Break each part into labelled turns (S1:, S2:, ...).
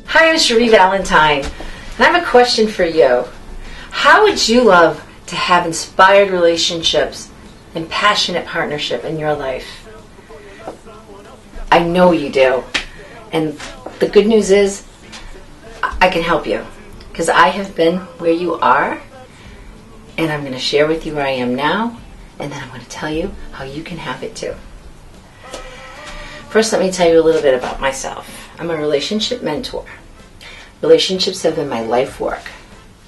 S1: Hi, I'm Cherie Valentine, and I have a question for you. How would you love to have inspired relationships and passionate partnership in your life? I know you do. And the good news is, I can help you. Because I have been where you are, and I'm going to share with you where I am now, and then I'm going to tell you how you can have it too. First, let me tell you a little bit about myself. I'm a relationship mentor. Relationships have been my life work.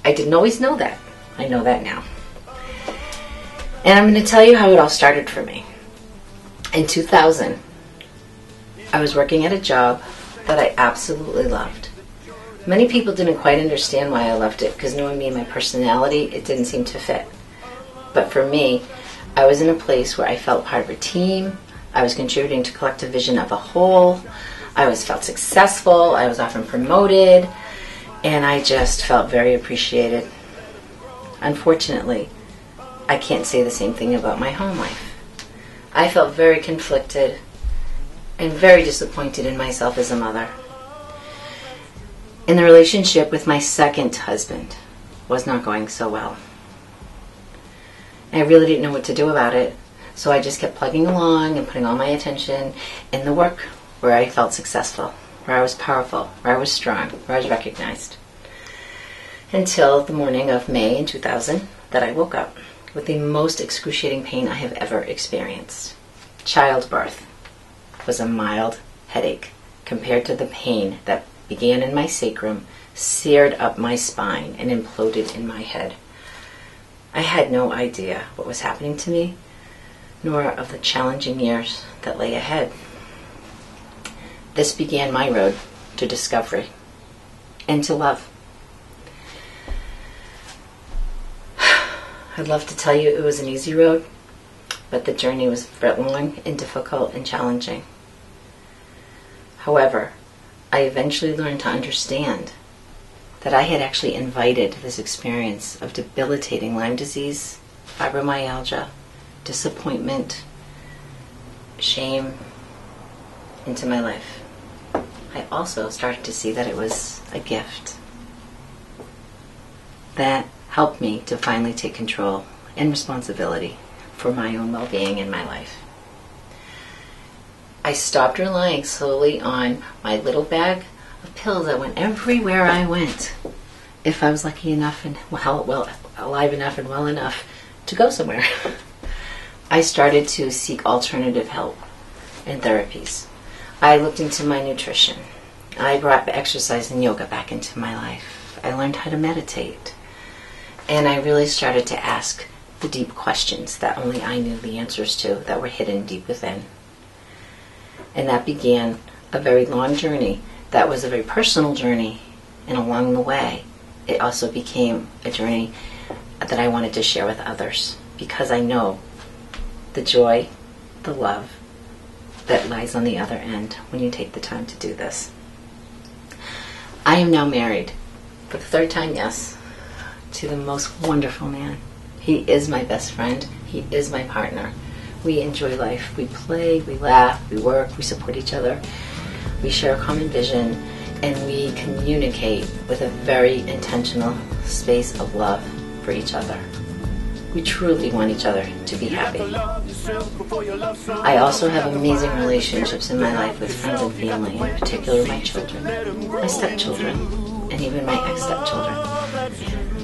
S1: I didn't always know that. I know that now. And I'm going to tell you how it all started for me. In 2000, I was working at a job that I absolutely loved. Many people didn't quite understand why I loved it, because knowing me and my personality, it didn't seem to fit. But for me, I was in a place where I felt part of a team. I was contributing to collective vision of a whole. I felt successful. I was often promoted. And I just felt very appreciated. Unfortunately, I can't say the same thing about my home life. I felt very conflicted and very disappointed in myself as a mother. And the relationship with my second husband was not going so well. And I really didn't know what to do about it, so I just kept plugging along and putting all my attention in the work where I felt successful, where I was powerful, where I was strong, where I was recognized. Until the morning of May in 2000 that I woke up with the most excruciating pain I have ever experienced. Childbirth was a mild headache compared to the pain that began in my sacrum, seared up my spine, and imploded in my head. I had no idea what was happening to me, nor of the challenging years that lay ahead. This began my road to discovery and to love. I'd love to tell you it was an easy road, but the journey was long and difficult and challenging. However, I eventually learned to understand that I had actually invited this experience of debilitating Lyme disease, fibromyalgia, disappointment, shame into my life. I also started to see that it was a gift that helped me to finally take control and responsibility for my own well-being in my life. I stopped relying solely on my little bag of pills that went everywhere I went, if I was lucky enough and alive enough and well enough to go somewhere. I started to seek alternative help and therapies. I looked into my nutrition. I brought exercise and yoga back into my life. I learned how to meditate. And I really started to ask the deep questions that only I knew the answers to, that were hidden deep within. And that began a very long journey. That was a very personal journey. And along the way, it also became a journey that I wanted to share with others, because I know the joy, the love that lies on the other end when you take the time to do this. I am now married, for the third time, yes, to the most wonderful man. He is my best friend. He is my partner. We enjoy life. We play, we laugh, we work, we support each other. We share a common vision, and we communicate with a very intentional space of love for each other. We truly want each other to be happy. I also have amazing relationships in my life with friends and family, in particular my children, my stepchildren, and even my ex-stepchildren.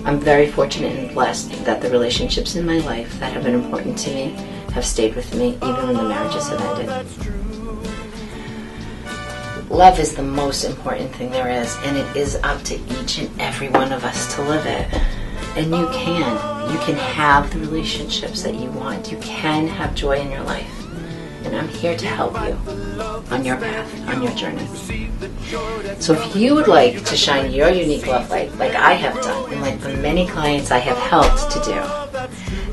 S1: I'm very fortunate and blessed that the relationships in my life that have been important to me have stayed with me even when the marriages have ended. Love is the most important thing there is, and it is up to each and every one of us to live it. And you can have the relationships that you want. You can have joy in your life. And I'm here to help you on your path, on your journey. So if you would like to shine your unique love light like I have done, and like the many clients I have helped to do,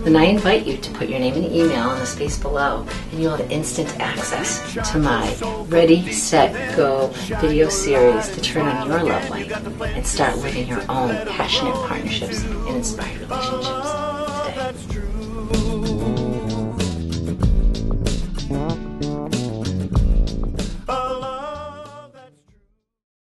S1: then I invite you to put your name and email in the space below, and you'll have instant access to my Ready, Set, Go video series to turn on your love light and start living your own passionate partnerships and inspired relationships.